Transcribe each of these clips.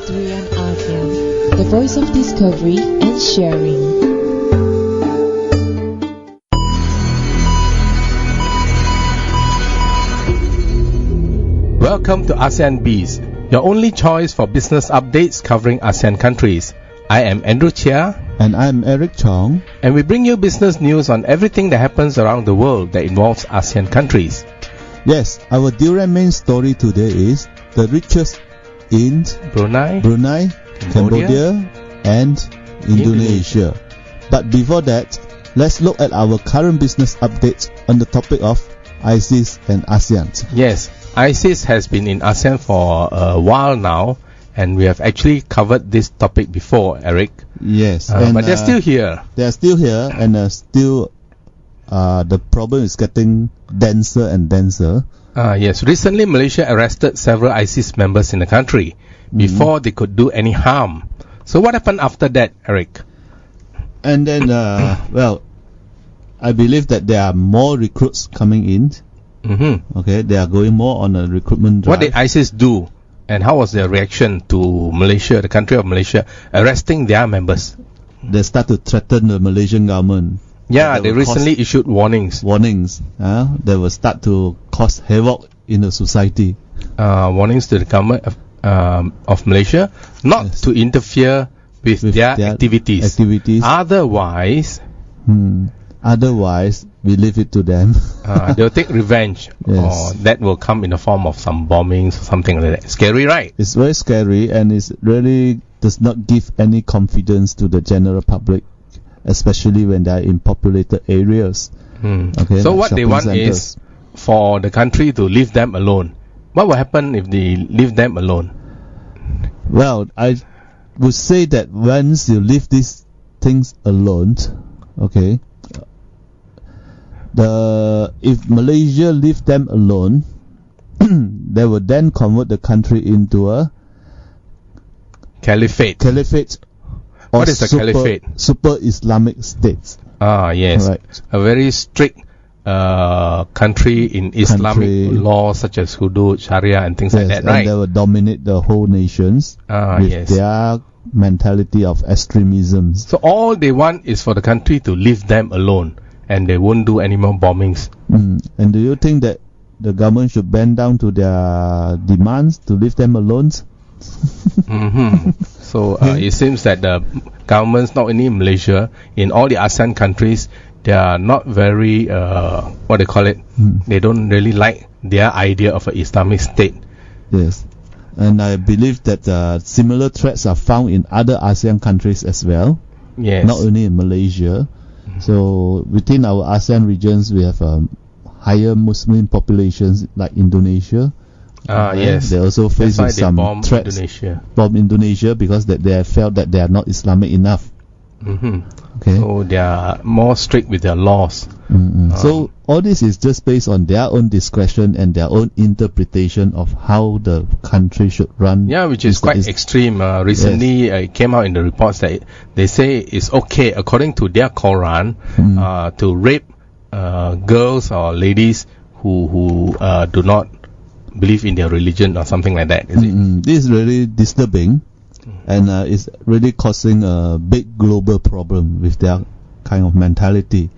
History and ASEAN, the voice of discovery and sharing. Welcome to ASEAN BIZ, your only choice for business updates covering ASEAN countries. I am Andrew Chia. And I'm Eric Chong. And we bring you business news on everything that happens around the world that involves ASEAN countries. Yes, our direct main story today is the richest in Brunei, Cambodia and Indonesia. But before that, let's look at our current business updates on the topic of ISIS and ASEAN. Yes, ISIS has been in ASEAN for a while now, and we have actually covered this topic before, Eric. Yes, but they're still here. They are still here, and still the problem is getting denser and denser. Yes, recently Malaysia arrested several ISIS members in the country before they could do any harm. So what happened after that, Eric? And then, well, I believe that there are more recruits coming in. Mm-hmm. Okay, they are going more on a recruitment drive. What did ISIS do? And how was their reaction to Malaysia, the country of Malaysia, arresting their members? They start to threaten the Malaysian government. Yeah, they recently issued warnings. They will start to cause havoc in the society. Warnings to the government of Malaysia not to interfere with their activities. Otherwise, we leave it to them. They'll take revenge. Yes. Or that will come in the form of some bombings or something like that. Scary, right? It's very scary, and it really does not give any confidence to the general public, especially when they are in populated areas. Okay, so what they want centers is for the country to leave them alone. What will happen if they leave them alone? Well, I would say that once you leave these things alone, okay, if Malaysia leave them alone, they will then convert the country into a caliphate. What is a caliphate? Super Islamic states. Yes. Right. A very strict country in Islamic law such as hudud, Sharia and things like that, right? And they will dominate the whole nations with their mentality of extremism. So all they want is for the country to leave them alone, and they won't do any more bombings. And do you think that the government should bend down to their demands to leave them alone? So it seems that the governments, not only in Malaysia, in all the ASEAN countries, they are not very, they don't really like their idea of an Islamic state. Yes. And I believe that similar threats are found in other ASEAN countries as well. Yes. Not only in Malaysia. So within our ASEAN regions, we have higher Muslim populations like Indonesia. Yes. They also face with some threats. Bomb Indonesia because they have felt that they are not Islamic enough. Okay. So they are more strict with their laws. So all this is just based on their own discretion and their own interpretation of how the country should run. Yeah, which is quite extreme. Recently, it came out in the reports that they say it's okay, according to their Quran, to rape girls or ladies who do not believe in their religion or something like that. Is it? This is really disturbing, and it's really causing a big global problem with their kind of mentality.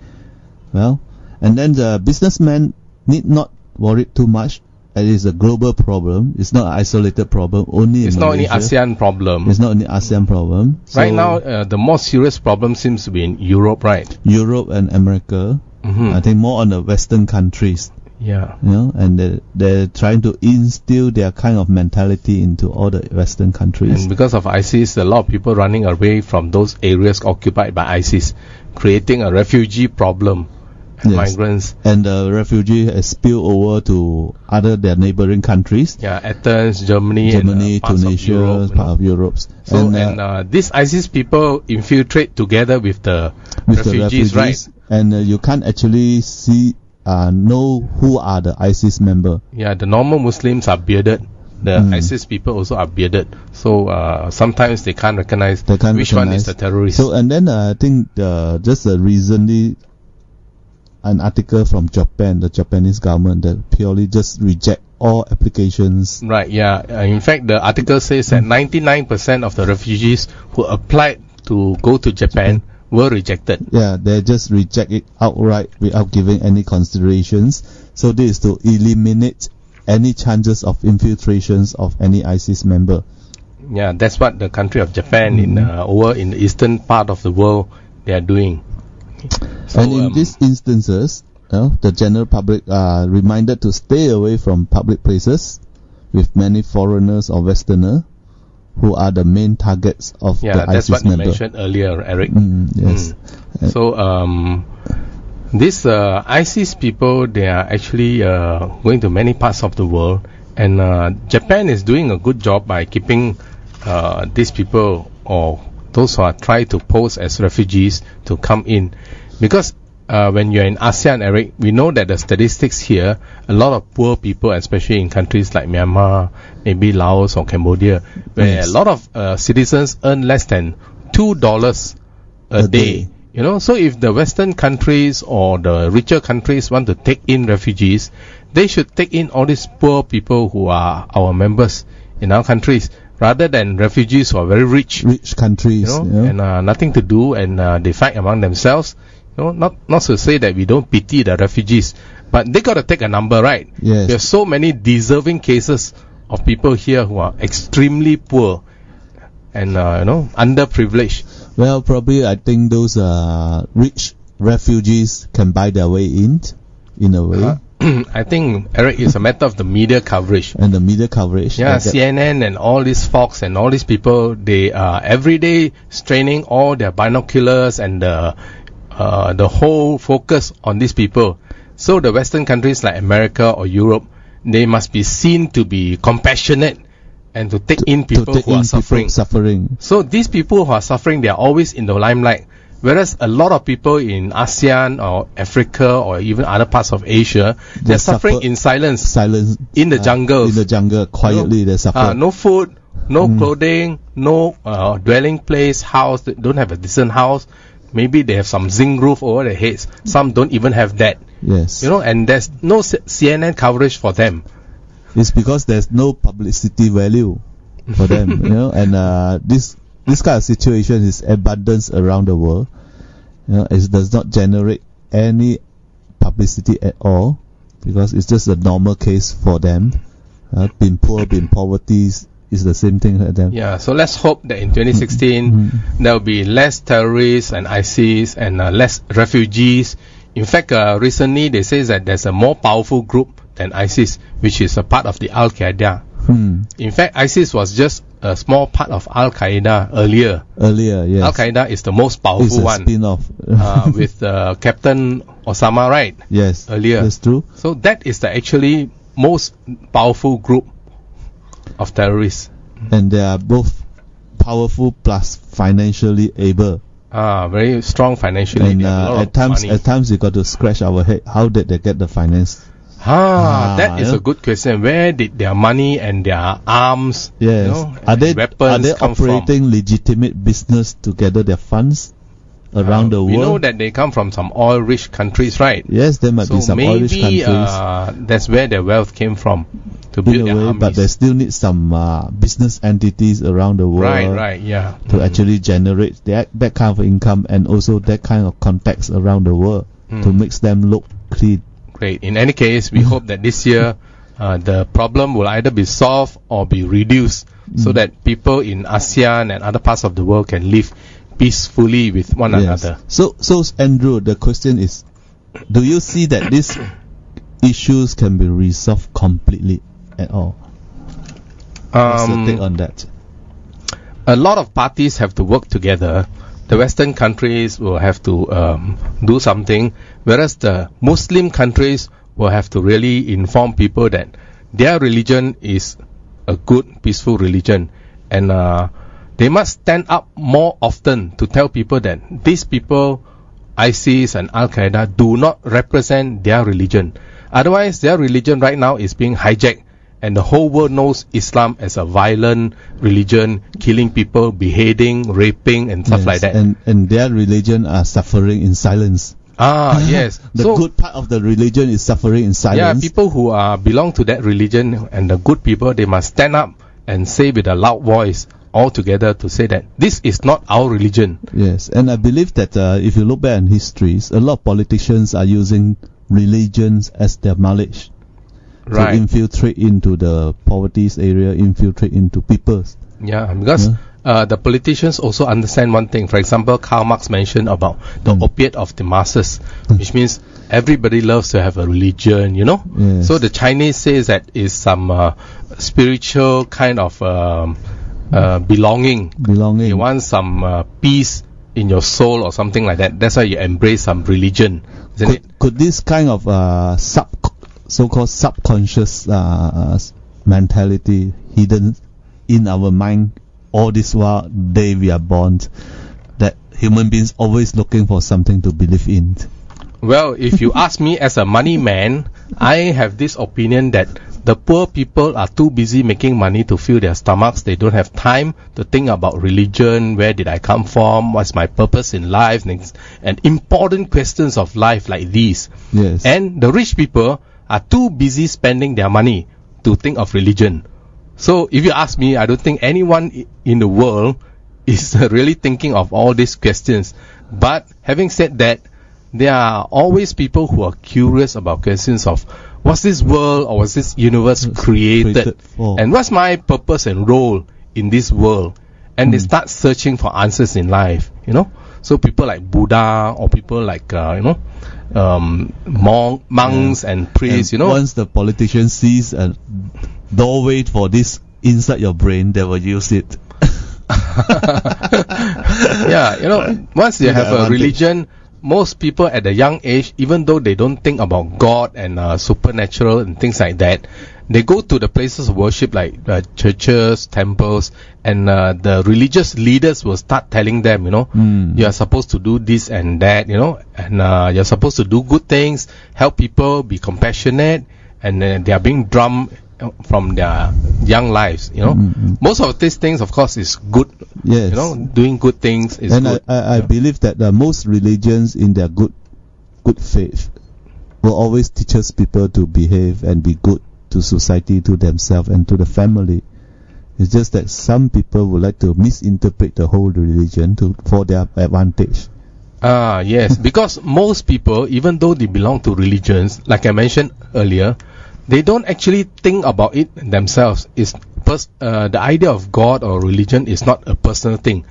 Well, and then the businessmen need not worry too much. It is a global problem. It's not an isolated problem. It's not only ASEAN problem. It's not only ASEAN problem. So right now, the more serious problem seems to be in Europe, right? Europe and America. I think more on the Western countries. Yeah. And they're trying to instill their kind of mentality into all the Western countries. And because of ISIS, a lot of people running away from those areas occupied by ISIS, creating a refugee problem. Migrants. And the refugee has spilled over to their neighboring countries. Yeah, Athens, Germany, Tunisia, part of Europe. So, and these ISIS people infiltrate together with the refugees, right? And you can't actually know who are the ISIS member. Yeah, the normal Muslims are bearded. The ISIS people also are bearded. So sometimes they can't recognize which one is the terrorist. So, and then I think just recently an article from Japan, the Japanese government, that purely just reject all applications. Right, yeah. In fact, the article says that 99% of the refugees who applied to go to Japan were rejected. Yeah, they just reject it outright without giving any considerations. So this is to eliminate any chances of infiltrations of any ISIS member. Yeah, that's what the country of Japan over in the eastern part of the world they are doing. So, and in these instances, the general public are reminded to stay away from public places with many foreigners or Westerners who are the main targets of the ISIS member. Yeah, that's what you mentioned earlier, Eric. Yes. So, these ISIS people, they are actually going to many parts of the world, and Japan is doing a good job by keeping these people or those who are trying to pose as refugees to come in. Because when you're in ASEAN, Eric, we know that the statistics here, a lot of poor people, especially in countries like Myanmar, maybe Laos or Cambodia, where a lot of citizens earn less than $2 a day. You know, so if the Western countries or the richer countries want to take in refugees, they should take in all these poor people who are our members in our countries, rather than refugees who are very rich countries, and nothing to do, and they fight among themselves. Not to say that we don't pity the refugees, but they got to take a number, right? Yes. There's so many deserving cases of people here who are extremely poor and underprivileged. Well, probably I think those rich refugees can buy their way in a way. I think, Eric, it's a matter of the media coverage. And the media coverage. Yeah, CNN and all these Fox and all these people, they are every day straining all their binoculars and the whole focus on these people. So the Western countries like America or Europe, they must be seen to be compassionate and to take in people who are suffering. So these people who are suffering, they are always in the limelight. Whereas a lot of people in ASEAN or Africa or even other parts of Asia, they're suffering in silence. In the jungles. In the jungle, quietly they suffer. No food, no clothing, no dwelling place, house. They don't have a decent house. Maybe they have some zinc roof over their heads. Some don't even have that. Yes. And there's no CNN coverage for them. It's because there's no publicity value for them, and this kind of situation is abundant around the world. It does not generate any publicity at all because it's just a normal case for them. Being poor, being poverty is the same thing for them. Yeah, so let's hope that in 2016 there will be less terrorists and ISIS and less refugees. In fact, recently they say that there's a more powerful group than ISIS, which is a part of the Al-Qaeda. In fact, ISIS was just a small part of Al-Qaeda earlier. Yes. Al-Qaeda is the most powerful one. It's a spin-off. With Captain Osama, right? Yes. Earlier. That's true. So that is the actually most powerful group of terrorists. And they are both powerful plus financially able. Very strong financially. And at times we got to scratch our head. How did they get the finance? That is a good question. Where did their money and their arms, are they operating legitimate business to gather their funds around the world? We know that they come from some oil-rich countries, right? Yes, there might be some oil-rich countries. That's where their wealth came from to build their armies. But they still need some business entities around the world, right, yeah, to actually generate that kind of income and also that kind of contacts around the world to make them look clean. Great. In any case, we hope that this year the problem will either be solved or be reduced so that people in ASEAN and other parts of the world can live peacefully with one another. So Andrew, the question is, do you see that these issues can be resolved completely at all? What's your take on that? A lot of parties have to work together. The Western countries will have to do something, whereas the Muslim countries will have to really inform people that their religion is a good, peaceful religion. And they must stand up more often to tell people that these people, ISIS and Al-Qaeda, do not represent their religion. Otherwise, their religion right now is being hijacked. And the whole world knows Islam as a violent religion, killing people, beheading, raping, and stuff like that. And their religion are suffering in silence. Yes. The So, good part of the religion is suffering in yeah, silence. people who belong to that religion and the good people, they must stand up and say with a loud voice all together to say that this is not our religion. Yes, and I believe that if you look back in histories, a lot of politicians are using religions as their mileage Right. to infiltrate into the poverty's area, infiltrate into people's. Yeah, because the politicians also understand one thing. For example, Karl Marx mentioned about the opiate of the masses, which means everybody loves to have a religion, you know. Yes. So the Chinese says that is some spiritual kind of belonging. Belonging. You want some peace in your soul or something like that. That's why you embrace some religion, isn't it? Could this kind of so-called subconscious mentality hidden in our mind all this while day we are born, that human beings always looking for something to believe in? Well, if you ask me as a money man, I have this opinion that the poor people are too busy making money to fill their stomachs. They don't have time to think about religion, where did I come from, what's my purpose in life, and important questions of life like these. Yes. And the rich people are too busy spending their money to think of religion. So if you ask me, I don't think anyone in the world is really thinking of all these questions. But having said that, there are always people who are curious about questions of what's this world or was this universe created for? And what's my purpose and role in this world, and they start searching for answers in life, you know. So people like Buddha or people like monks and priests, you know. Once the politician sees a doorway for this inside your brain, they will use it. Yeah, you know, once you have a religion, most people at a young age, even though they don't think about God and supernatural and things like that, they go to the places of worship like churches, temples, and the religious leaders will start telling them, you know, you are supposed to do this and that, you know, and you're supposed to do good things, help people, be compassionate, and they are being drummed from their young lives, you know. Most of these things, of course, is good. Yes. You know, doing good things is and good. I believe that most religions in their good faith will always teach us people to behave and be good to society, to themselves, and to the family. It's just that some people would like to misinterpret the whole religion for their advantage. Yes, because most people, even though they belong to religions, like I mentioned earlier, they don't actually think about it themselves. The idea of God or religion is not a personal thing.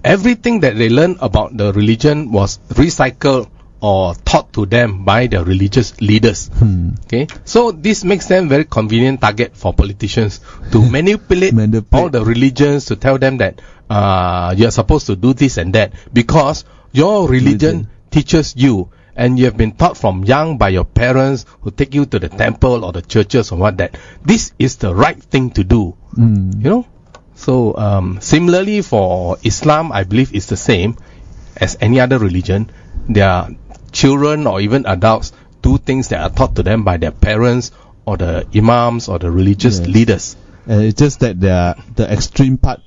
Everything that they learn about the religion was recycled or taught to them by the religious leaders. Okay, so this makes them very convenient target for politicians to manipulate all the religions to tell them that you are supposed to do this and that because your religion teaches you, and you have been taught from young by your parents who take you to the temple or the churches or what that this is the right thing to do. You know. So similarly for Islam, I believe it's the same as any other religion. Their children or even adults do things that are taught to them by their parents or the imams or the religious leaders. It's just that the extreme part,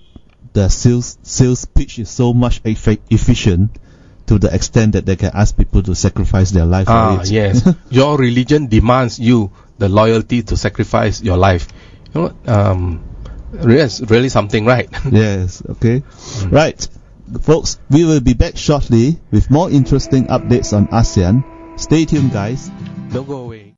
the sales pitch is so much efficient to the extent that they can ask people to sacrifice their life for it. Yes. Your religion demands you the loyalty to sacrifice your life. You know, it's really something, right? Yes, okay. Right. Folks, we will be back shortly with more interesting updates on ASEAN. Stay tuned, guys. Don't go away.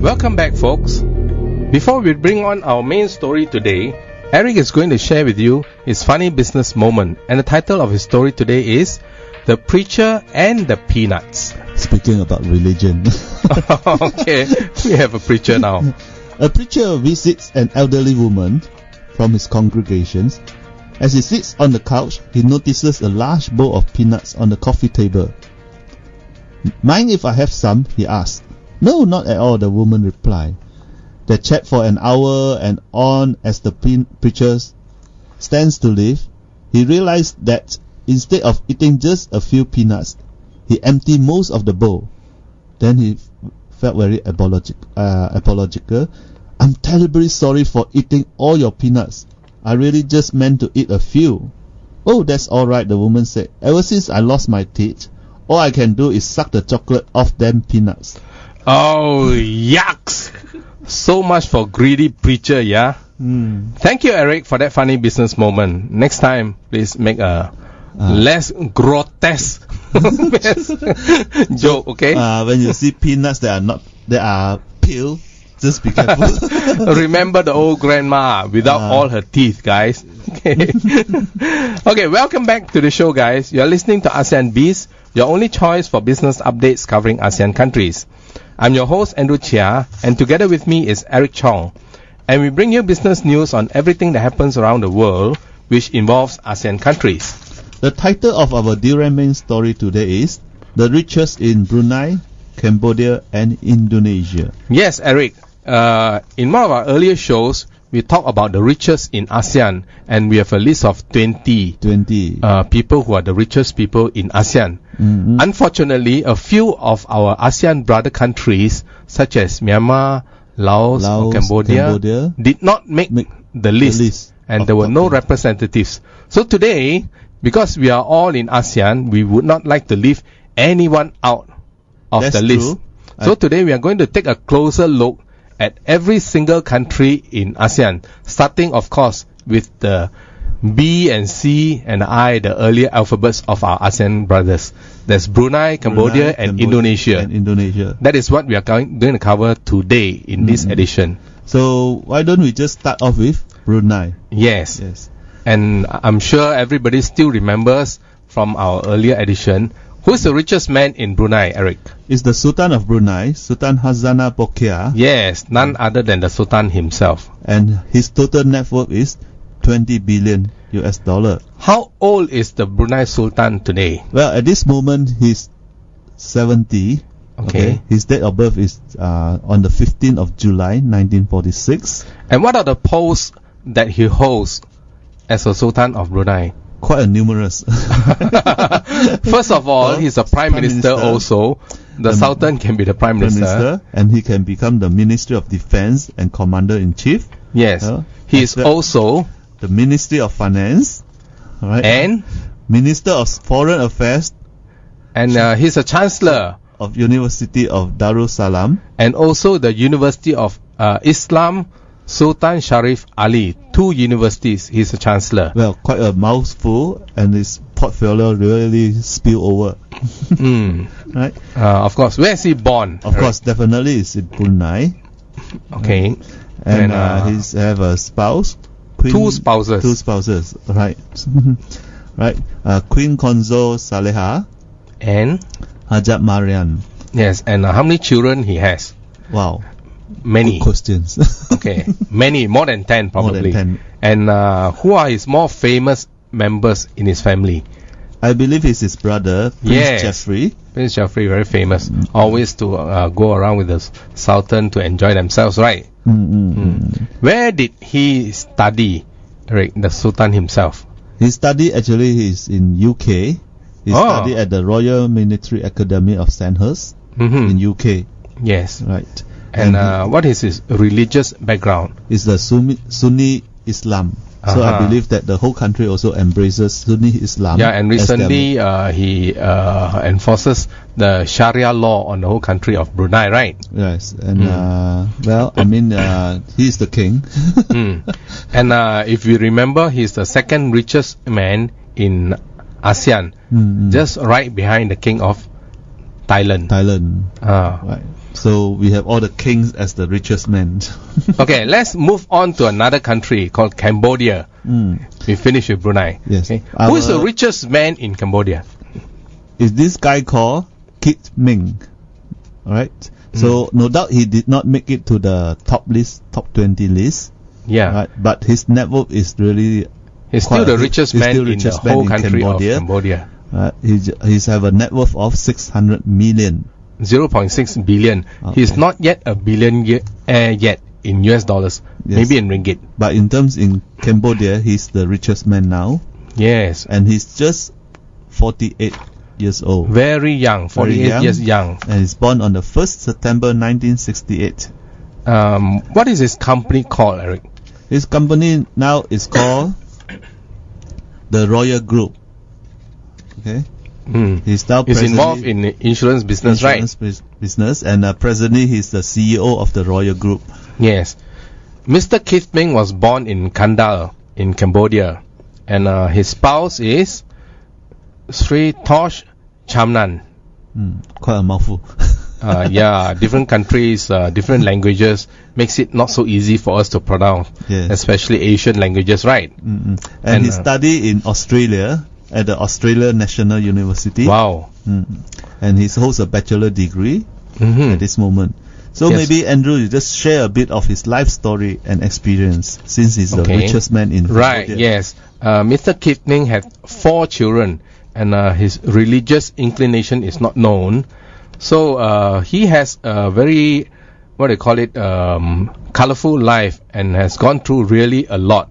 Welcome back, folks. Before we bring on our main story today, Eric is going to share with you his funny business moment, and the title of his story today is The Preacher and the Peanuts. Speaking about religion. Okay, we have a preacher now. A preacher visits an elderly woman from his congregations. As he sits on the couch, he notices a large bowl of peanuts on the coffee table. Mind if I have some? He asked. No, not at all, the woman replied. They chat for an hour and on as the preacher stands to leave. He realized that instead of eating just a few peanuts, he emptied most of the bowl. Then he felt very apological. I'm terribly sorry for eating all your peanuts. I really just meant to eat a few. Oh, that's alright, the woman said. Ever since I lost my teeth, all I can do is suck the chocolate off them peanuts. Oh, yucks! So much for greedy preacher, yeah? Thank you, Eric, for that funny business moment. Next time, please make a less grotesque joke, okay? When you see peanuts that are peel, just be careful. Remember the old grandma without all her teeth, guys. Okay. Okay, welcome back to the show, guys. You're listening to ASEAN BIZ, your only choice for business updates covering ASEAN countries. I'm your host, Andrew Chia, and together with me is Eric Chong. And we bring you business news on everything that happens around the world, which involves ASEAN countries. The title of our Durian main story today is The Richest in Brunei, Cambodia and Indonesia. Yes, Eric. In one of our earlier shows, we talked about the richest in ASEAN, and we have a list of 20 people who are the richest people in ASEAN. Mm-hmm. Unfortunately, a few of our ASEAN brother countries, such as Myanmar, Laos or Cambodia, did not make the list, and there were no representatives. So today, because we are all in ASEAN, we would not like to leave anyone out of the list. So today we are going to take a closer look at every single country in ASEAN, starting of course with the B and C and I, the earlier alphabets of our ASEAN brothers. There's Brunei, Cambodia and Indonesia. That is what we are going to cover today in this edition. So why don't we just start off with Brunei? Yes. And I'm sure everybody still remembers from our earlier edition. Who's the richest man in Brunei, Eric? It's the Sultan of Brunei, Sultan Hassanal Bolkiah. Yes, none other than the Sultan himself. And his total net worth is 20 billion US dollar. How old is the Brunei Sultan today? Well, at this moment he's 70. Okay. His date of birth is on the 15th of July 1946. And what are the posts that he holds as a Sultan of Brunei? Quite a numerous. First of all, he's a prime minister also. The Sultan can be the prime minister. And he can become the Ministry of Defense and Commander-in-Chief. Yes. He is also the Ministry of Finance. Right? And Minister of Foreign Affairs. And he's a Chancellor of University of Darussalam. And also the University of Islam Sultan Sharif Ali, 2 universities. He's a chancellor. Well, quite a mouthful, and his portfolio really spill over. Right? Of course. Where is he born? Of course, definitely it's in Brunei. Okay. And he's have a spouse. Two spouses. Right. Right. Queen Consort Saleha. And Hajat Mariam. Yes. And how many children he has? Wow. Many. Good questions. Okay. Many. More than 10 probably. More than 10. And who are his more famous members in his family? I believe it's his brother, Prince Jeffrey. Prince Jeffrey, very famous. Always to go around with the Sultan to enjoy themselves, right? Where did he study, Rick, the Sultan himself? He studied, actually, he's in UK. He studied at the Royal Military Academy of Sandhurst in UK. Yes. Right. And what is his religious background? It's the Sunni Islam. So I believe that the whole country also embraces Sunni Islam. Yeah, and recently he enforces the Sharia law on the whole country of Brunei, right? Yes, and well, I mean, he's the king. And if you remember, he's the second richest man in ASEAN, just right behind the king of Thailand. Right. So we have all the kings as the richest men. Okay, let's move on to another country called Cambodia. We finish with Brunei. Yes. Okay. Who is the richest man in Cambodia? Is this guy called Kit Ming. Alright. So no doubt he did not make it to the top 20 list. Yeah. Right? But his net worth is really... He's still the richest man in the whole country of Cambodia. He's have a net worth of 600 million. 0.6 billion. Okay. He's not yet a billionaire yet in US dollars. Yes. Maybe in ringgit. But in terms in Cambodia, he's the richest man now. Yes. And he's just 48 years old. Very young. 48 years young. And he's born on the 1st September 1968. What is his company called, Eric? His company now is called the Royal Group. Okay. He's now He's involved in the insurance business, right? Business, and presently he's the CEO of the Royal Group. Yes. Mr. Kith Ming was born in Kandal in Cambodia, and his spouse is Sri Tosh Chamnan. Quite a mouthful. Yeah, different countries, different languages makes it not so easy for us to pronounce, especially Asian languages, right? And he studied in Australia at the Australia National University. Wow. And he holds a bachelor degree at this moment. So maybe Andrew, you just share a bit of his life story and experience, since he's the richest man in Cambodia. Right, yes. Mr. Kith Ming had 4 children, and his religious inclination is not known. So he has a very, colorful life, and has gone through really a lot.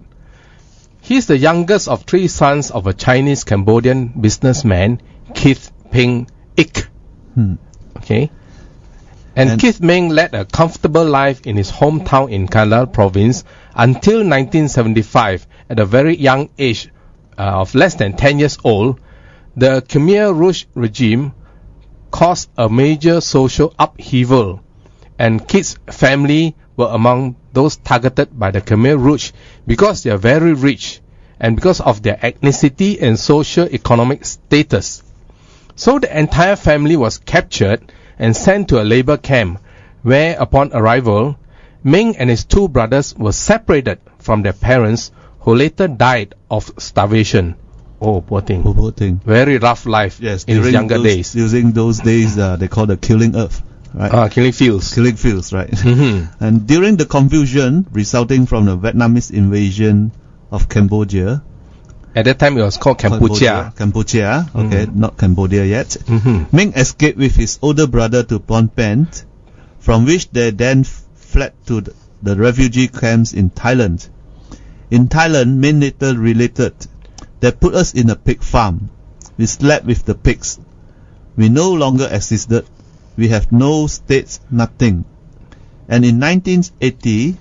He's the youngest of 3 sons of a Chinese-Cambodian businessman, Kith Ping Ik. Okay. And Kith Ming led a comfortable life in his hometown in Kandal province until 1975. At a very young age of less than 10 years old, the Khmer Rouge regime caused a major social upheaval, and Kith's family were among those targeted by the Khmer Rouge because they are very rich and because of their ethnicity and socio-economic status. So the entire family was captured and sent to a labor camp, where upon arrival, Ming and his 2 brothers were separated from their parents, who later died of starvation. Oh, poor thing. Poor thing. Very rough life in his younger days. Using those days, they call the killing earth. Right? Killing fields. Killing fields, right. And during the confusion resulting from the Vietnamese invasion of Cambodia, at that time it was called Cambodia. Cambodia, okay, not Cambodia yet. Ming escaped with his older brother to Phnom Penh, from which they then fled to the refugee camps in Thailand. In Thailand, Ming later related, "They put us in a pig farm. We slept with the pigs. We no longer existed. We have no states, nothing." And in 1980,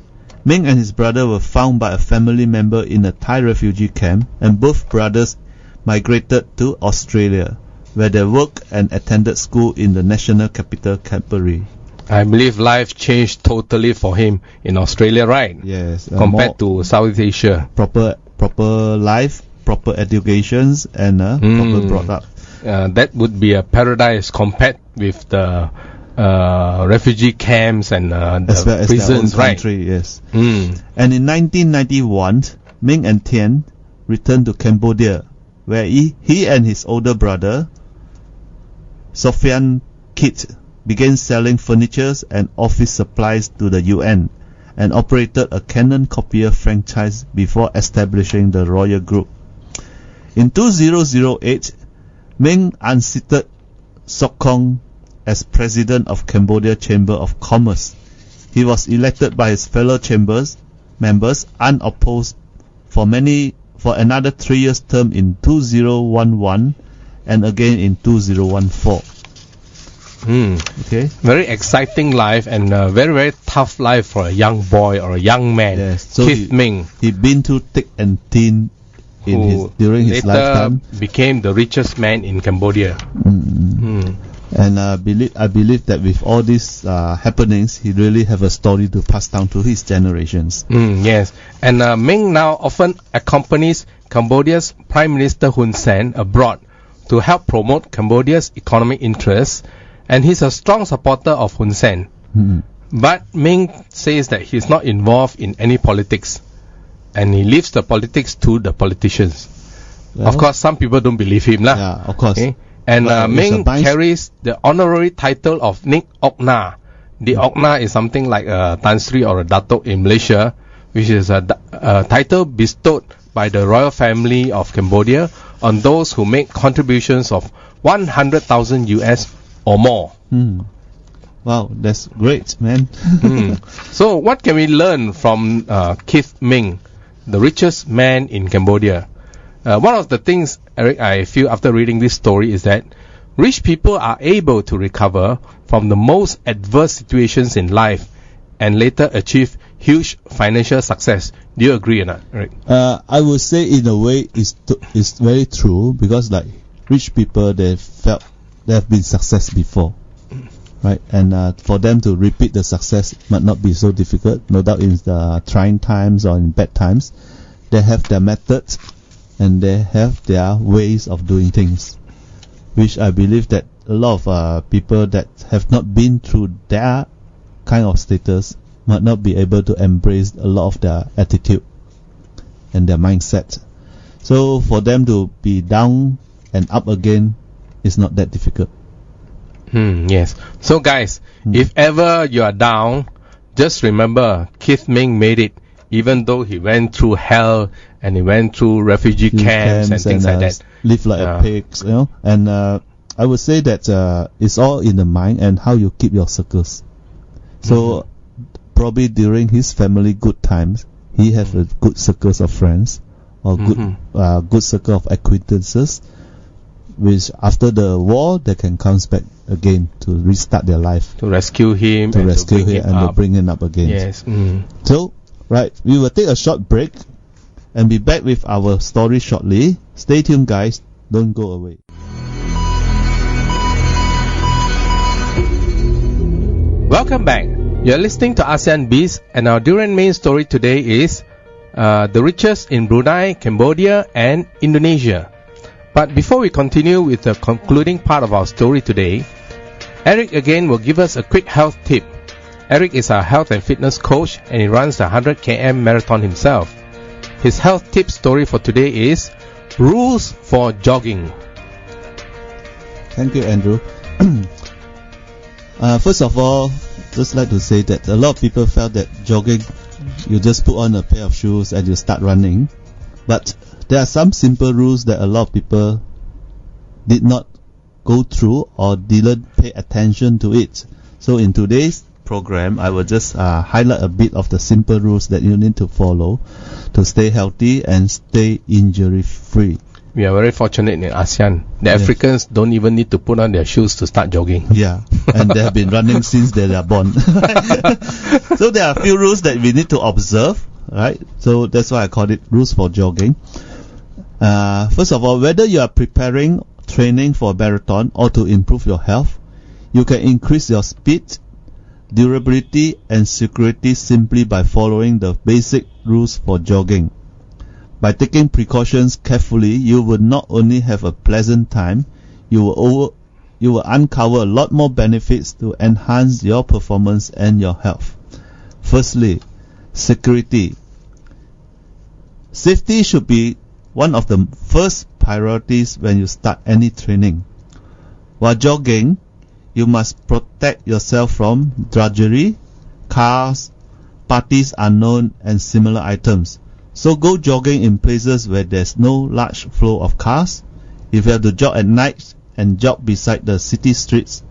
Ming and his brother were found by a family member in a Thai refugee camp, and both brothers migrated to Australia, where they worked and attended school in the national capital, Canberra. I believe life changed totally for him in Australia, right? Yes. Compared to Southeast Asia. Proper life, proper educations, and proper brought up. That would be a paradise compared with the refugee camps and the prisons, right? Country, yes. And in 1991, Ming and Tien returned to Cambodia, where he and his older brother, Sophian Kit, began selling furniture and office supplies to the UN, and operated a Canon copier franchise before establishing the Royal Group. In 2008, Ming unseated Sok as president of Cambodia Chamber of Commerce. He was elected by his fellow members unopposed for another 3 years term in 2011 and again in 2014. Okay. Very exciting life, and very, very tough life for a young boy or a young man. Yes. So Kith Ming. He'd been through thick and thin during his lifetime. Became the richest man in Cambodia. And I believe that with all these happenings, he really have a story to pass down to his generations. Yes. And Ming now often accompanies Cambodia's Prime Minister Hun Sen abroad to help promote Cambodia's economic interests, and he's a strong supporter of Hun Sen. But Ming says that he's not involved in any politics, and he leaves the politics to the politicians. Well, of course, some people don't believe him, lah. Yeah, of course. Okay? And Ming carries the honorary title of Nik Ok Na. The Ok Na is something like a Tan Sri or a Datuk in Malaysia, which is a title bestowed by the royal family of Cambodia on those who make contributions of 100,000 US or more. Wow, that's great, man. So what can we learn from Kith Ming, the richest man in Cambodia? One of the things, Eric, I feel after reading this story is that rich people are able to recover from the most adverse situations in life and later achieve huge financial success. Do you agree or not, Eric? I would say in a way it's very true, because like rich people, they felt they have been success before, right? And for them to repeat the success might not be so difficult. No doubt in the trying times or in bad times, they have their methods and they have their ways of doing things, which I believe that a lot of people that have not been through their kind of status might not be able to embrace a lot of their attitude and their mindset. So for them to be down and up again is not that difficult. Yes. So guys, if ever you are down, just remember Keith Ming made it, even though he went through hell and he went through refugee camps and things like that. Live like a pig, you know. And I would say that it's all in the mind and how you keep your circles. So probably during his family good times, he has a good circles of friends or good circle of acquaintances, which after the war they can come back again to restart their life, to rescue him, to bring him up again. Yes. So right, we will take a short break and be back with our story shortly. Stay tuned, guys. Don't go away. Welcome back. You're listening to ASEAN BIZ, and our Durian main story today is the richest in Brunei, Cambodia and Indonesia. But before we continue with the concluding part of our story today, Eric again will give us a quick health tip. Eric is our health and fitness coach, and he runs the 100 km marathon himself. His health tip story for today is rules for jogging. Thank you, Andrew. First of all, just like to say that a lot of people felt that jogging, you just put on a pair of shoes and you start running. But there are some simple rules that a lot of people did not go through or didn't pay attention to it. So in today's program, I will just highlight a bit of the simple rules that you need to follow to stay healthy and stay injury free. We are very fortunate in ASEAN. The Africans don't even need to put on their shoes to start jogging. Yeah, and they have been running since they are born. So there are a few rules that we need to observe, right? So that's why I call it rules for jogging. First of all, whether you are preparing training for a marathon or to improve your health, you can increase your speed, durability and security simply by following the basic rules for jogging. By taking precautions carefully, you will not only have a pleasant time, you will uncover a lot more benefits to enhance your performance and your health. Firstly, security. Safety should be one of the first priorities when you start any training. While jogging, you must protect yourself from drudgery, cars, parties unknown and similar items. So go jogging in places where there's no large flow of cars. If you have to jog at night and jog beside the city streets,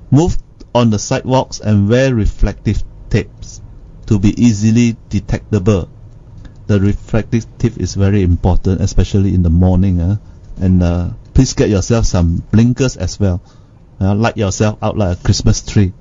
move on the sidewalks and wear reflective tapes to be easily detectable. The reflective tape is very important, especially in the morning. And please get yourself some blinkers as well. Light yourself out like a Christmas tree.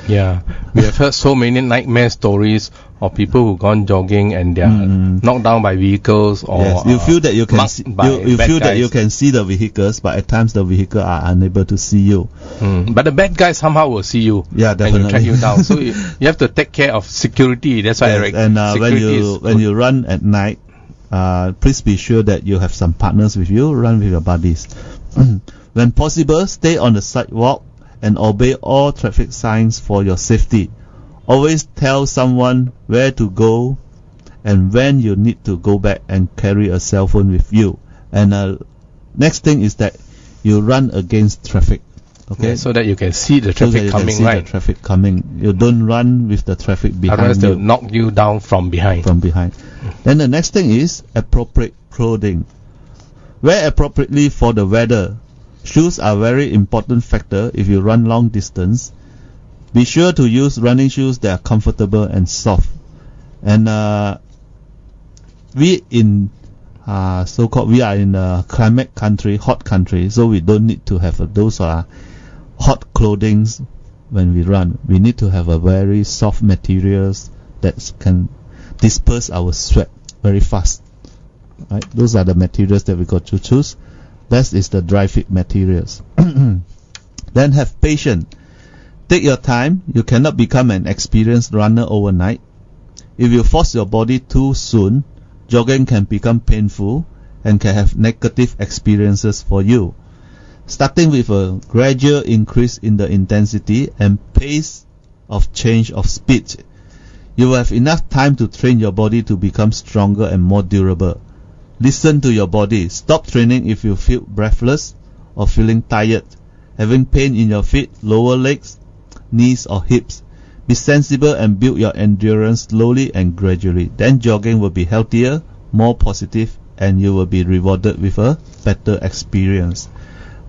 Yeah, we have heard so many nightmare stories of people who gone jogging and they are knocked down by vehicles or you feel that you can see, you feel guys. That you can see the vehicles, but at times the vehicle are unable to see you. But the bad guys somehow will see you. Yeah, definitely. And will track you down. So you have to take care of security. That's why Eric. And when you run at night, please be sure that you have some partners with you. Run with your buddies. When possible, stay on the sidewalk and obey all traffic signs for your safety. Always tell someone where to go and when you need to go back, and carry a cell phone with you. And next thing is that you run against traffic. Okay, yeah, so that you can see the traffic coming, right? The traffic coming. You don't run with the traffic behind you. Otherwise they'll knock you down from behind. Then the next thing is appropriate clothing. Wear appropriately for the weather. Shoes are a very important factor if you run long distance. Be sure to use running shoes that are comfortable and soft. And we are in a climate country, hot country, so we don't need to have those hot clothing when we run. We need to have a very soft materials that can disperse our sweat very fast. Right? Those are the materials that we got to choose. Best is the dry fit materials. Then have patience. Take your time. You cannot become an experienced runner overnight. If you force your body too soon, jogging can become painful and can have negative experiences for you. Starting with a gradual increase in the intensity and pace of change of speed, you will have enough time to train your body to become stronger and more durable. Listen to your body. Stop training if you feel breathless or feeling tired, having pain in your feet, lower legs, knees or hips. Be sensible and build your endurance slowly and gradually. Then jogging will be healthier, more positive, and you will be rewarded with a better experience.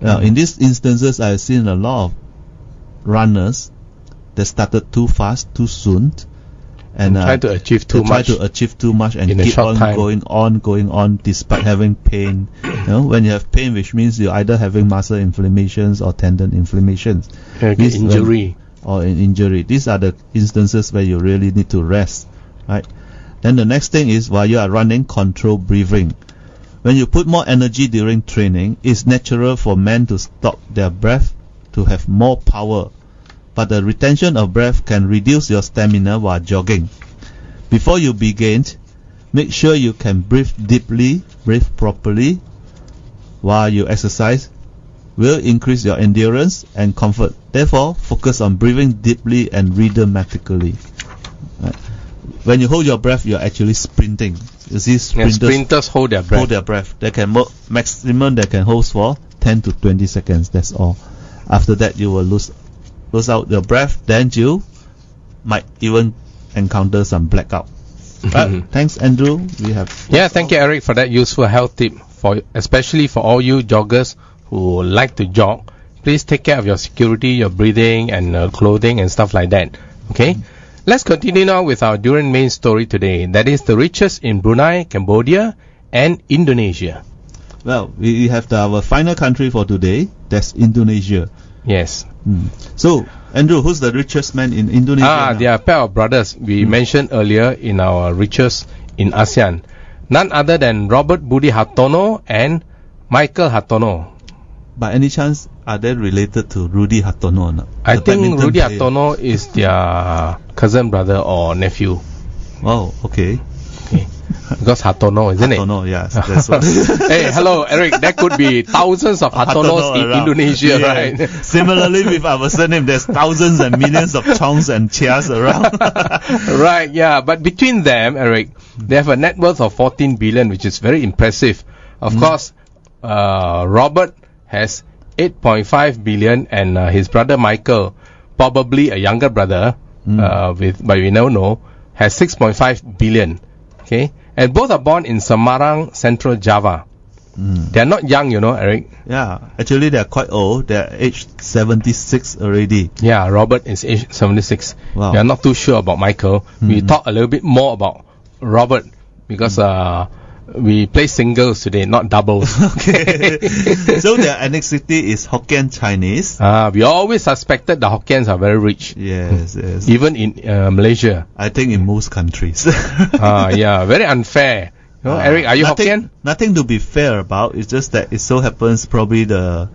Now, in these instances, I've seen a lot of runners that started too fast, too soon, and try to achieve too much and keep on going on despite having pain. When you have pain, which means you're either having muscle inflammations or tendon inflammations, injury. Or an injury. These are the instances where you really need to rest, right? Then the next thing is, while you are running, control breathing. When you put more energy during training, it's natural for men to stop their breath to have more power, but the retention of breath can reduce your stamina while jogging. Before you begin, make sure you can breathe deeply, breathe properly while you exercise. Will increase your endurance and comfort. Therefore, focus on breathing deeply and rhythmically. Right. When you hold your breath, you're actually sprinting. You see, sprinters hold their breath. They can maximum they can hold for 10 to 20 seconds. That's all. After that, you will lose out your breath. Then you might even encounter some blackout. Right. Thanks, Andrew. Thank you, Eric, for that useful health tip. Especially for all you joggers who like to jog, please take care of your security, your breathing, and clothing and stuff like that. Okay? Let's continue now with our Durian main story today. That is the richest in Brunei, Cambodia, and Indonesia. Well, we have our final country for today. That's Indonesia. Yes. So, Andrew, who's the richest man in Indonesia? They are a pair of brothers we mentioned earlier in our richest in ASEAN. None other than Robert Budi Hartono and Michael Hartono. By any chance, are they related to Rudy Hartono or not? I think Rudy Hartono is their cousin brother or nephew. Oh, okay. Because Hartono, isn't it? Hartono, yes. That's what. Hey, hello, Eric. There could be thousands of Hartonos in Indonesia, right? Similarly, with our surname, there's thousands and millions of Chongs and Chias around. Right, yeah. But between them, Eric, they have a net worth of 14 billion, which is very impressive. Of course, Robert has 8.5 billion, and his brother Michael, probably a younger brother, but we now know, has 6.5 billion. Okay, and both are born in Semarang, Central Java. They are not young, Eric. Yeah, actually they are quite old. They are aged 76 already. Yeah, Robert is aged 76. Wow. We are not too sure about Michael. We talk a little bit more about Robert because we play singles today, not doubles. Okay. So their ethnicity is Hokkien Chinese. We always suspected the Hokkiens are very rich. Yes. Even in Malaysia. I think in most countries. Yeah, very unfair. Eric, are you Hokkien? Nothing to be fair about. It's just that it so happens probably the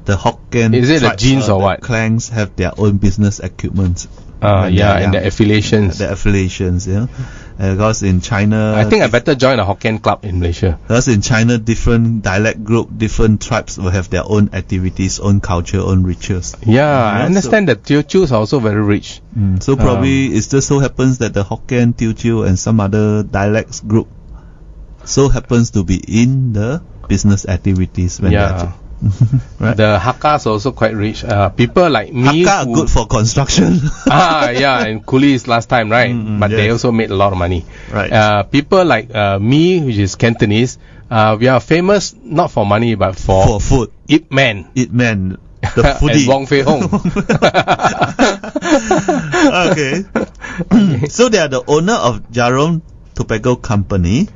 Hokkien is it the genes or what? Clans have their own business equipment. And the affiliations. Because in China, I think I better join a Hokkien club in Malaysia. Because in China, different dialect group, different tribes will have their own activities, own culture, own rituals. I understand that Teochews are also very rich. So probably it just so happens that the Hokkien, Teochew, and some other dialects group so happens to be in the business activities. Right. The Hakkas are also quite rich. People like me. Hakka are good for construction. And coolies last time, right? But they also made a lot of money. Right. People like me, which is Cantonese, we are famous not for money but for food. Ip Man. The foodie. And Wong Fei Hong. Okay. So they are the owner of Jarum Tobacco Company.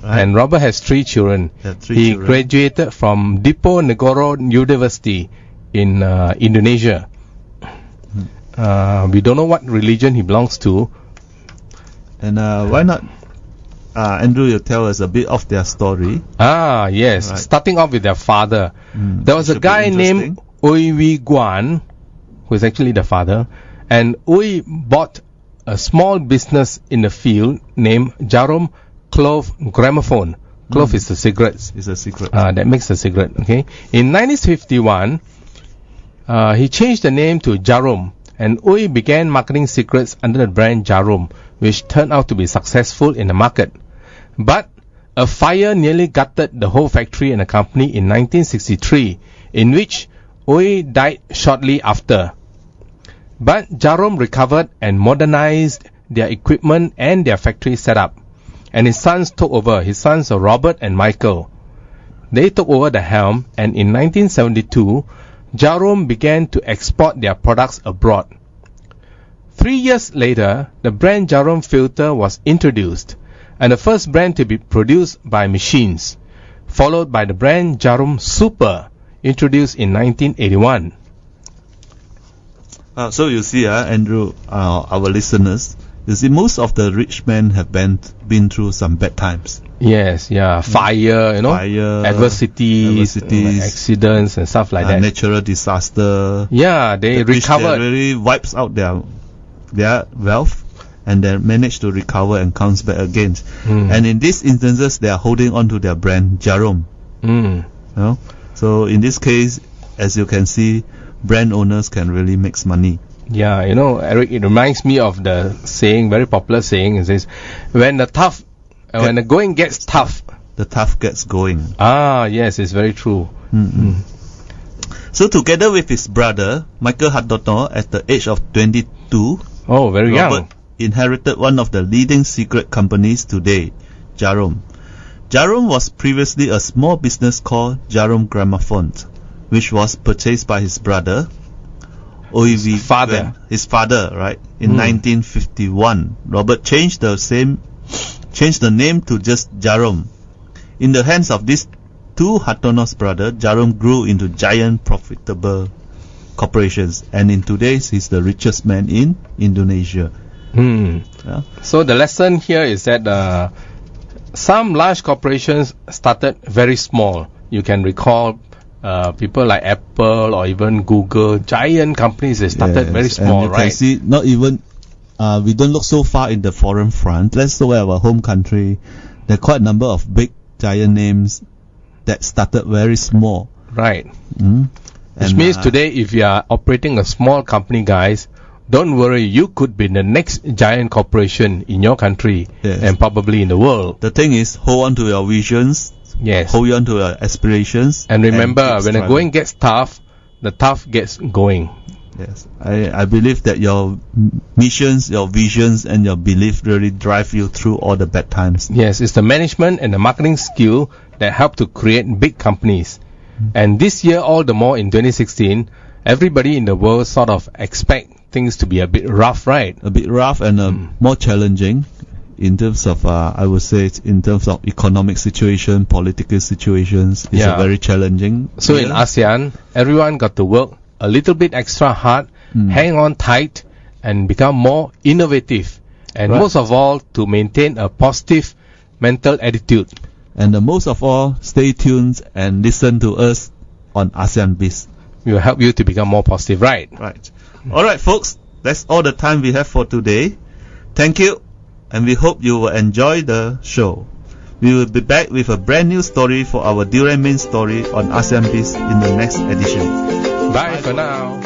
Right. And Robert has 3 children. He graduated from Diponegoro University in Indonesia. We don't know what religion he belongs to, And why not, Andrew, you tell us a bit of their story. Yes. Right. Starting off with their father. There was a Should be guy named interesting. Ui Wee Guan, who is actually the father, and Ui bought a small business in the field named Jarum Clove Gramophone. Clove is the cigarettes. It's a secret. That makes the cigarette. Okay. In 1951, he changed the name to Jarum, and Ui began marketing cigarettes under the brand Jarum, which turned out to be successful in the market. But a fire nearly gutted the whole factory and the company in 1963, in which Ui died shortly after. But Jarum recovered and modernized their equipment and their factory setup, and his sons took over. His sons are Robert and Michael. They took over the helm, and in 1972, Jarum began to export their products abroad. 3 years later, the brand Jarum filter was introduced, and the first brand to be produced by machines, followed by the brand Jarum Super, introduced in 1981. So you see, Andrew, our listeners, you see, most of the rich men have been through some bad times. Yes, yeah, fire, Fire, adversities, accidents and stuff like that. Natural disaster. Yeah, they which recovered. really wipes out their wealth, and they manage to recover and comes back again. And in these instances, they are holding on to their brand Jarum. You know? So in this case, as you can see, brand owners can really make money. Yeah, Eric, it reminds me of the saying, very popular saying, it says, when the going gets tough, the tough gets going. Yes, it's very true. So together with his brother, Michael Hartono, at the age of 22, Very Robert young. inherited one of the leading cigarette companies today, Jarum. Jarum was previously a small business called Jarum Gramophone, which was purchased by his brother, His father. His father, right? In 1951, Robert changed the name to just Jarum. In the hands of these two Hartono's brother, Jarum grew into giant profitable corporations, and in today's he's the richest man in Indonesia. Yeah. So the lesson here is that some large corporations started very small. You can recall people like Apple or even Google, giant companies, they started very small, and you right? can see, not even we don't look so far in the foreign front. Let's look at our home country. There are quite a number of big giant names that started very small. Right. Which means today, if you are operating a small company, guys, don't worry, you could be the next giant corporation in your country and probably in the world. The thing is, hold on to your visions. Yes. Hold on to your aspirations. And remember, when the striving. going gets tough, the tough gets going. Yes. I believe that your missions, your visions, and your belief really drive you through all the bad times. Yes, it's the management and the marketing skill that help to create big companies. And this year, all the more in 2016, everybody in the world sort of expect things to be a bit rough, right? A bit rough and more challenging in terms of, I would say, it's in terms of economic situation, political situations. It's a very challenging. So in ASEAN, everyone got to work a little bit extra hard, hang on tight, and become more innovative. And most of all, to maintain a positive mental attitude. And most of all, stay tuned and listen to us on ASEAN Biz. We will help you to become more positive, right? Right. Alright, folks, that's all the time we have for today. Thank you, and we hope you will enjoy the show. We will be back with a brand new story for our Durian Main story on ASEAN Biz in the next edition. Bye for now.